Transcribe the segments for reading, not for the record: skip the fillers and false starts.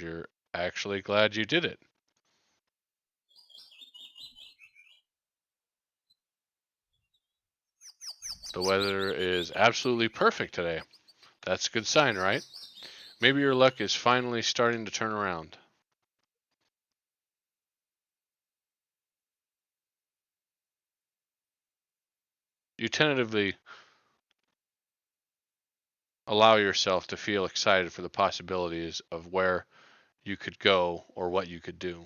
You're actually glad you did it. The weather is absolutely perfect today. That's a good sign, right? Maybe your luck is finally starting to turn around. You tentatively allow yourself to feel excited for the possibilities of where you could go or what you could do.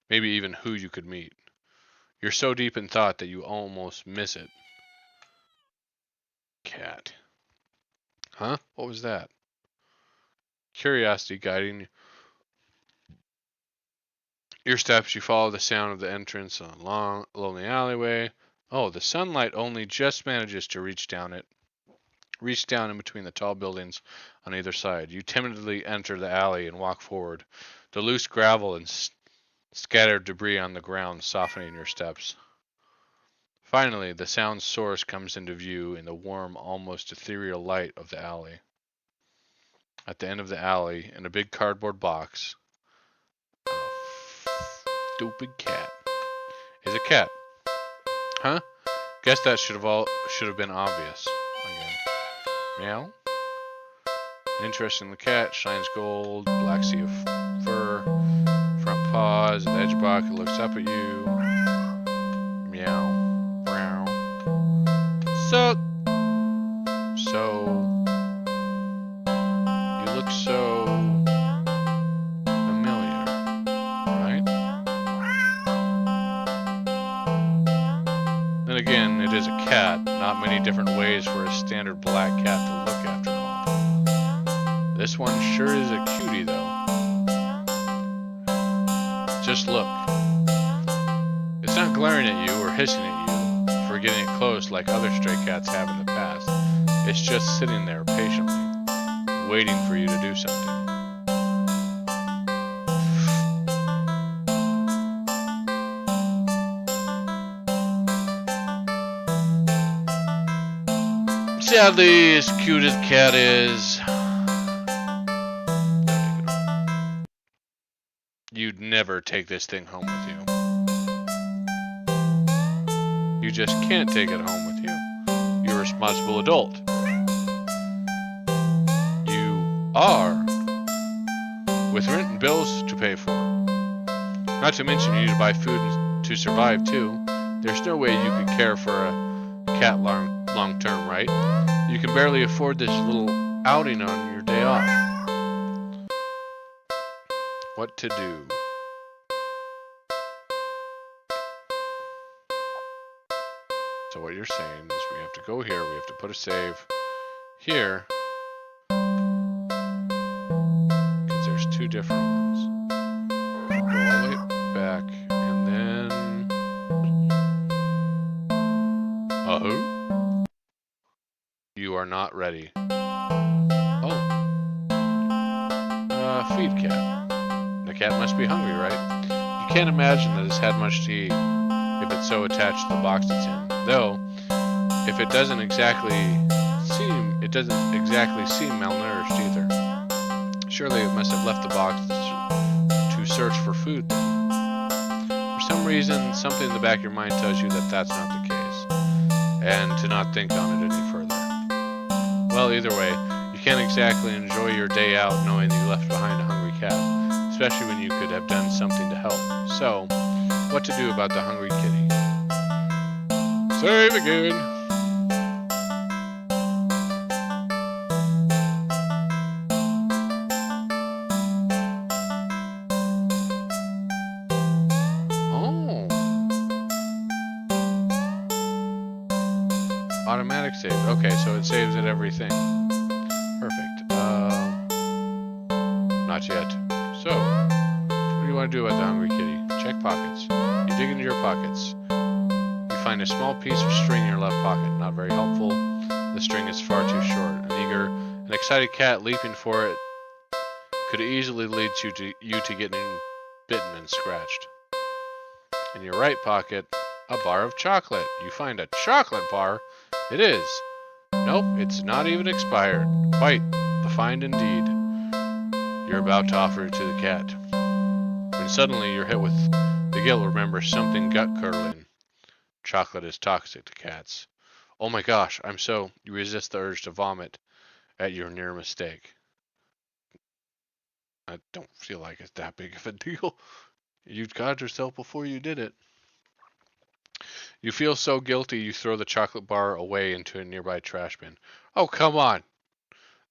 Maybe even who you could meet. You're so deep in thought that you almost miss it. Cat. Huh? What was that? Curiosity guiding your steps. You follow the sound of the entrance on a long, lonely alleyway. Oh, the sunlight only just manages to reach down in between the tall buildings on either side. You timidly enter the alley and walk forward. The loose gravel and scattered debris on the ground softening your steps. Finally, the sound source comes into view in the warm, almost ethereal light of the alley. At the end of the alley, in a big cardboard box, a stupid cat. Is a cat. Huh? Guess that should have been obvious. Again. Meow. Interesting, the cat shines gold, black sea of fur, front paws, an edge block. It looks up at you. Meow. Meow. So you look so familiar, right? Then again, it is a cat. Not many different ways for a standard black cat to look after all. This one sure is a cutie, though. Just look. It's not glaring at you or hissing at you for getting it close like other stray cats have in the past. It's just sitting there patiently, waiting for you to do something. Sadly, as cute as the cat is, you'd never take this thing home with you. You just can't take it home with you. You're a responsible adult. You are, with rent and bills to pay for. Not to mention you need to buy food to survive too. There's no way you could care for a cat long term, right? You can barely afford this little outing on your day off. What to do? So what you're saying is we have to go here, we have to put a save here, because there's two different ones. Go all the way back, and then... You are not ready. Oh. Feed cat. The cat must be hungry, right? You can't imagine that it's had much to eat if it's so attached to the box it's in. Though, if it doesn't exactly seem malnourished either. Surely it must have left the box to search for food then. For some reason, something in the back of your mind tells you that that's not the case, and to not think on it any further. Well, either way, you can't exactly enjoy your day out knowing that you left behind a hungry cat, especially when you could have done something to help. So, what to do about the hungry kitty? Save again! Oh! Automatic save. Okay, so it saves at everything. Perfect. Not yet. So, what do you want to do about the hungry kitty? Check pockets. You dig into your pockets. You find a small piece of string in your left pocket. Not very helpful. The string is far too short. An excited cat leaping for it could easily lead you to getting bitten and scratched. In your right pocket, a bar of chocolate. You find a chocolate bar. It is. Nope, it's not even expired. Quite the find indeed. You're about to offer it to the cat, when suddenly you're hit with the guilt. Remember something gut-curdling. Chocolate is toxic to cats. Oh my gosh, you resist the urge to vomit at your near mistake. I don't feel like it's that big of a deal. You caught yourself before you did it. You feel so guilty you throw the chocolate bar away into a nearby trash bin. Oh, come on.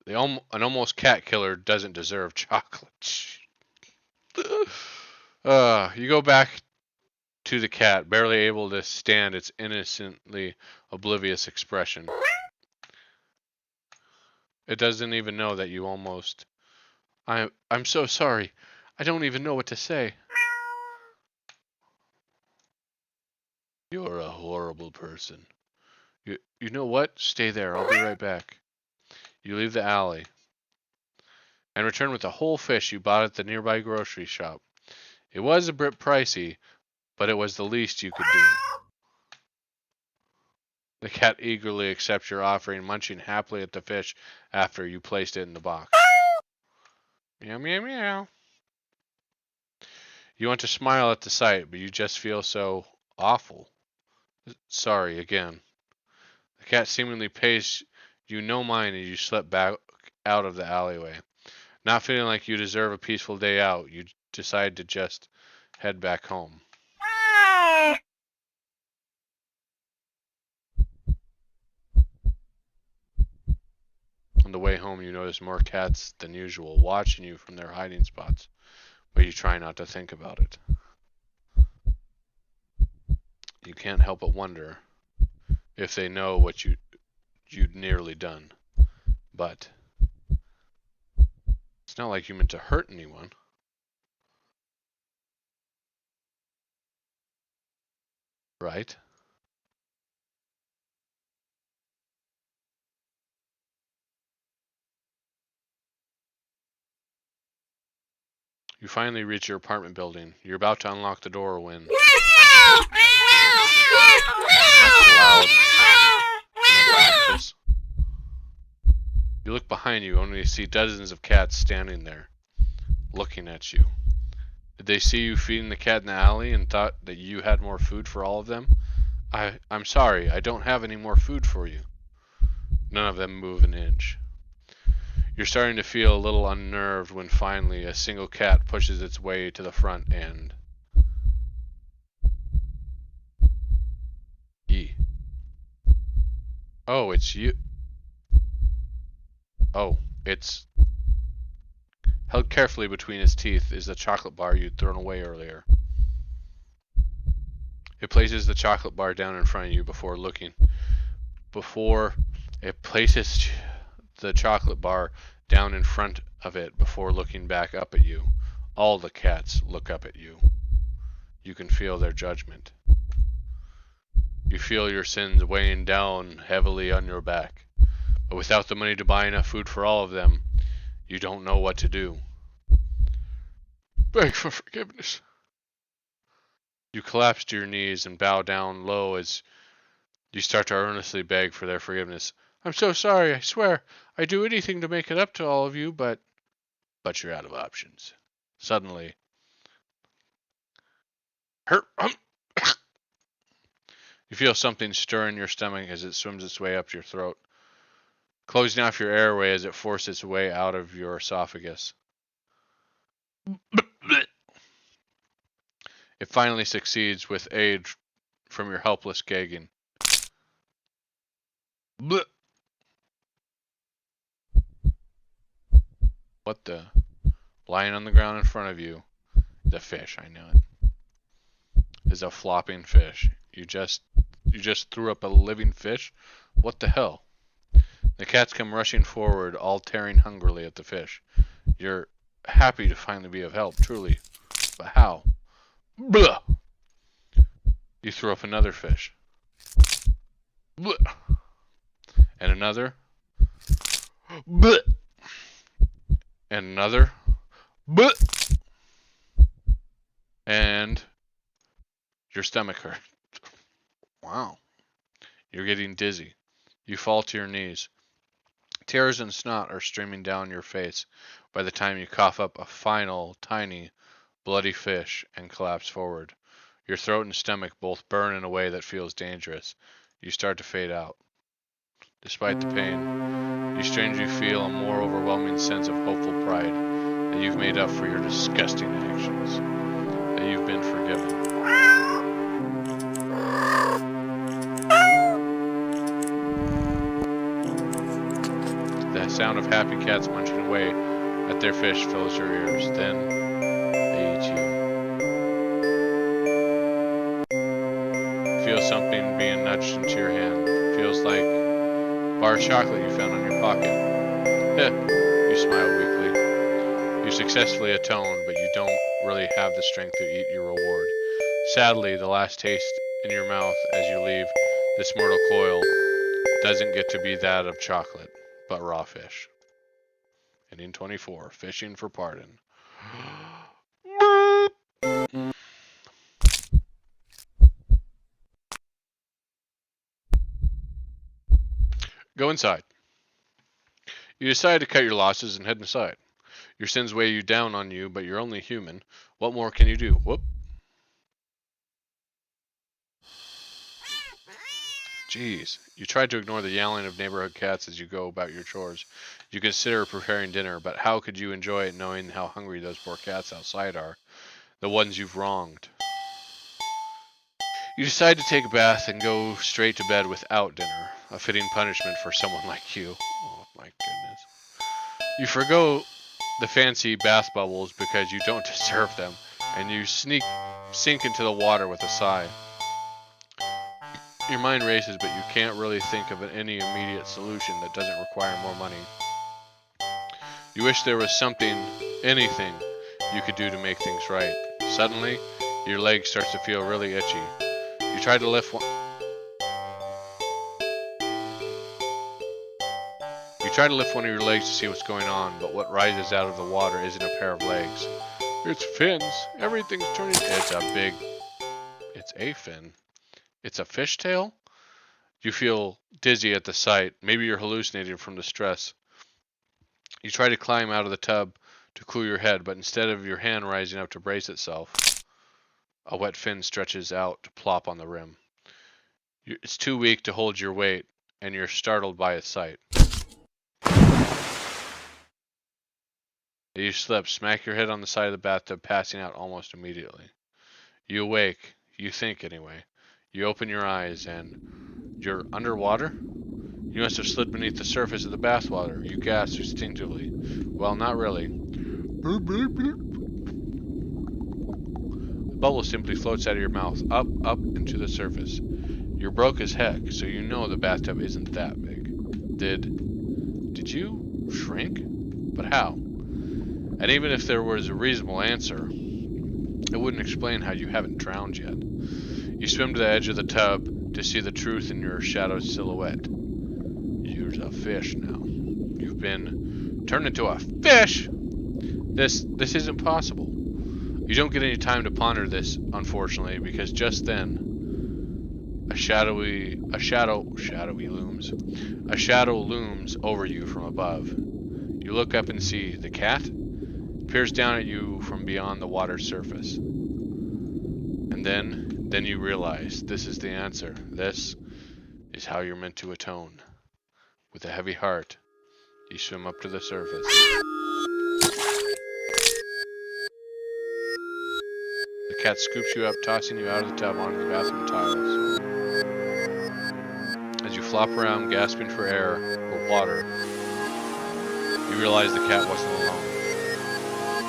An almost cat killer doesn't deserve chocolate. You go back to the cat, barely able to stand its innocently oblivious expression. It doesn't even know that you almost... I'm so sorry. I don't even know what to say. You're a horrible person. You know what? Stay there. I'll be right back. You leave the alley and return with a whole fish you bought at the nearby grocery shop. It was a bit pricey, but it was the least you could do. The cat eagerly accepts your offering, munching happily at the fish after you placed it in the box. Meow, meow, meow. You want to smile at the sight, but you just feel so awful. Sorry, again. The cat seemingly pays you no mind as you slip back out of the alleyway. Not feeling like you deserve a peaceful day out, you decide to just head back home. On the way home, you notice more cats than usual watching you from their hiding spots, but you try not to think about it. You can't help but wonder if they know what you'd nearly done. But it's not like you meant to hurt anyone. Right? You finally reach your apartment building. You're about to unlock the door when... loud. You look behind you only to see dozens of cats standing there, looking at you. Did they see you feeding the cat in the alley and thought that you had more food for all of them? I'm sorry, I don't have any more food for you. None of them move an inch. You're starting to feel a little unnerved when finally a single cat pushes its way to the front and... Oh, it's you. Oh, it's... Held carefully between its teeth is the chocolate bar you'd thrown away earlier. It places the chocolate bar down in front of you before it places the chocolate bar down in front of it before looking back up at you. All the cats look up at you. You can feel their judgment. You feel your sins weighing down heavily on your back. But without the money to buy enough food for all of them, you don't know what to do. Beg for forgiveness. You collapse to your knees and bow down low as you start to earnestly beg for their forgiveness. I'm so sorry, I swear. I'd do anything to make it up to all of you, but you're out of options. Suddenly, you feel something stir in your stomach as it swims its way up your throat, closing off your airway as it forces its way out of your esophagus. It finally succeeds with aid from your helpless gagging. What the? Lying on the ground in front of you, the fish, I know it, is a flopping fish. You just threw up a living fish? What the hell? The cats come rushing forward, all tearing hungrily at the fish. You're happy to finally be of help, truly. But how? Blah! You throw up another fish. Blah! And another. Blah! And another. Blah! And your stomach hurts. Wow. You're getting dizzy. You fall to your knees. Tears and snot are streaming down your face by the time you cough up a final, tiny, bloody fish and collapse forward. Your throat and stomach both burn in a way that feels dangerous. You start to fade out. Despite the pain, you strangely feel a more overwhelming sense of hopeful pride that you've made up for your disgusting actions, that you've been forgiven. The sound of happy cats munching away at their fish fills your ears. Then they eat you. Feel something being nudged into your hand. Feels like bar of chocolate you found on your pocket. You smile weakly. You successfully atone, but you don't really have the strength to eat your reward. Sadly, the last taste in your mouth as you leave this mortal coil doesn't get to be that of chocolate, but raw fish. Ending 24, fishing for pardon. Go inside. You decide to cut your losses and head inside. Your sins weigh you down on you, but you're only human. What more can you do? Whoop. Jeez. You try to ignore the yowling of neighborhood cats as you go about your chores. You consider preparing dinner, but how could you enjoy it knowing how hungry those poor cats outside are? The ones you've wronged. You decide to take a bath and go straight to bed without dinner, a fitting punishment for someone like you. Oh my goodness. You forgo the fancy bath bubbles because you don't deserve them, and you sink into the water with a sigh. Your mind races, but you can't really think of any immediate solution that doesn't require more money. You wish there was something, anything, you could do to make things right. Suddenly, your leg starts to feel really itchy. You try to lift one of your legs to see what's going on, but what rises out of the water isn't a pair of legs. It's fins. Everything's turning. It's a fin. It's a fishtail? You feel dizzy at the sight. Maybe you're hallucinating from the stress. You try to climb out of the tub to cool your head, but instead of your hand rising up to brace itself, a wet fin stretches out to plop on the rim. It's too weak to hold your weight, and you're startled by its sight. You slip, smack your head on the side of the bathtub, passing out almost immediately. You awake. You think, anyway. You open your eyes, and you're underwater? You must have slid beneath the surface of the bathwater. You gasp instinctively. Well, not really. The bubble simply floats out of your mouth, up, into the surface. You're broke as heck, so you know the bathtub isn't that big. Did you shrink? But how? And even if there was a reasonable answer, it wouldn't explain how you haven't drowned yet. You swim to the edge of the tub to see the truth in your shadowed silhouette. You're a fish now. You've been turned into a fish! This isn't possible. You don't get any time to ponder this, unfortunately, because just then a shadow looms over you from above. You look up and see the cat peers down at you from beyond the water's surface. And then you realize this is the answer. This is how you're meant to atone. With a heavy heart, you swim up to the surface. The cat scoops you up, tossing you out of the tub onto the bathroom tiles. As you flop around, gasping for air or water, you realize the cat wasn't alone.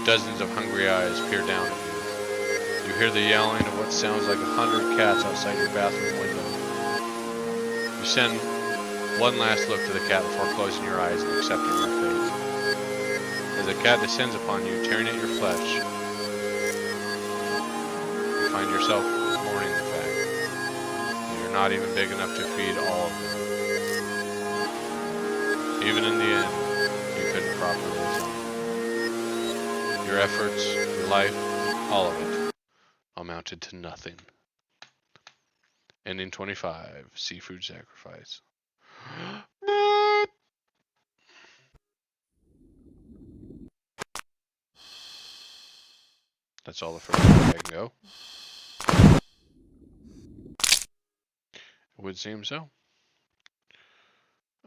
Dozens of hungry eyes peer down at you. You hear the yowling of what sounds like 100 cats outside your bathroom window. You send one last look to the cat before closing your eyes and accepting your fate. As the cat descends upon you, tearing at your flesh, you find yourself mourning the fact that you're not even big enough to feed all of them. Even in the end, you couldn't properly atone. Your efforts, your life, all of it, amounted to nothing. Ending 25, Seafood Sacrifice. That's all the further I can go. It would seem so.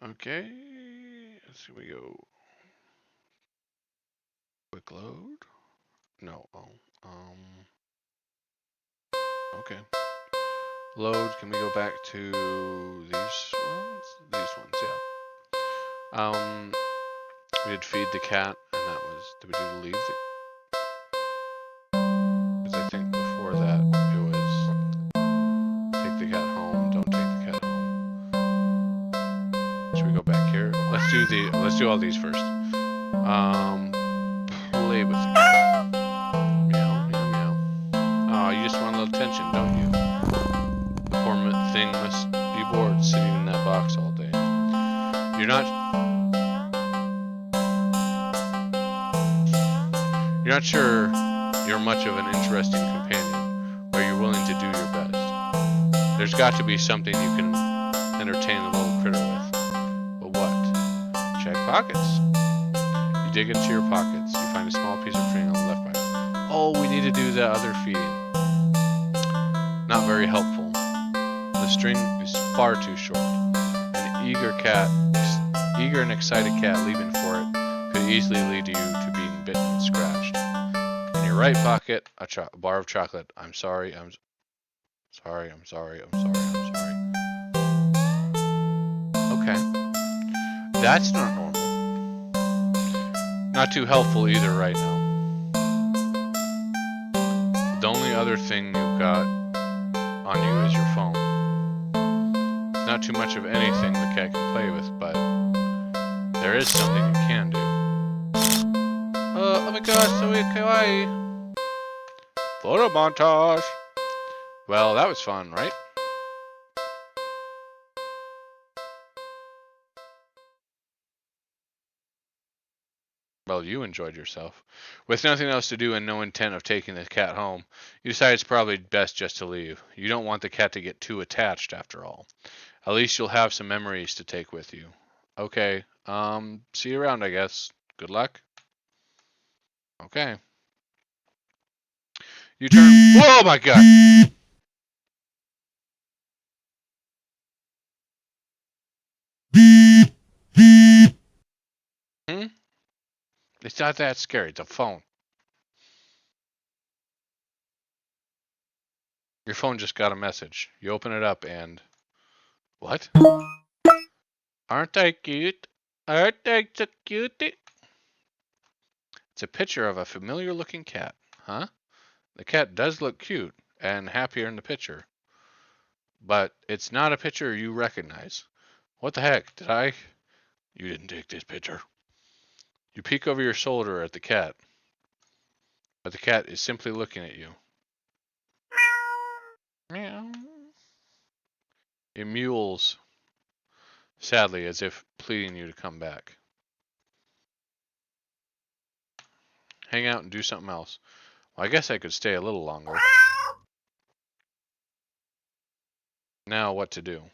Okay. Let's see, we go. Quick load. No. Oh. Okay. Load. Can we go back to these ones? These ones, yeah. We did feed the cat, and that was. Did we do leave the? Because I think before that it was take the cat home. Don't take the cat home. Should we go back here? Let's do all these first. Play with the cat. Meow, meow, meow. Oh, you just want a little attention, don't you? The poor thing must be bored sitting in that box all day. You're not sure you're much of an interesting companion, or you're willing to do your best. There's got to be something you can entertain the little critter with. But what? Check pockets. You dig into your pockets. You find a small piece of string on the left pocket. Oh, we need to do the other feeding. Not very helpful. The string is far too short. An eager and excited cat leaping for it could easily lead you to being bitten and scratched. In your right pocket, a bar of chocolate. I'm sorry. Okay. That's not normal. Not too helpful either right now. The only other thing you've got on you is your phone. It's not too much of anything the cat can play with, but there is something you can do. Oh my gosh, so kawaii. Photo montage. Well, that was fun, right? Well, you enjoyed yourself. With nothing else to do and no intent of taking the cat home, you decide it's probably best just to leave. You don't want the cat to get too attached after all. At least you'll have some memories to take with you. Okay, see you around, I guess. Good luck. Okay. You turn. Whoa, my God! It's not that scary. It's a phone. Your phone just got a message. You open it up and... What? Aren't I cute? Aren't I so cute? It's a picture of a familiar looking cat. Huh? The cat does look cute and happier in the picture. But it's not a picture you recognize. What the heck? Did I? You didn't take this picture. You peek over your shoulder at the cat. But the cat is simply looking at you. Meow. It mewls sadly as if pleading you to come back. Hang out and do something else. Well, I guess I could stay a little longer. Now what to do?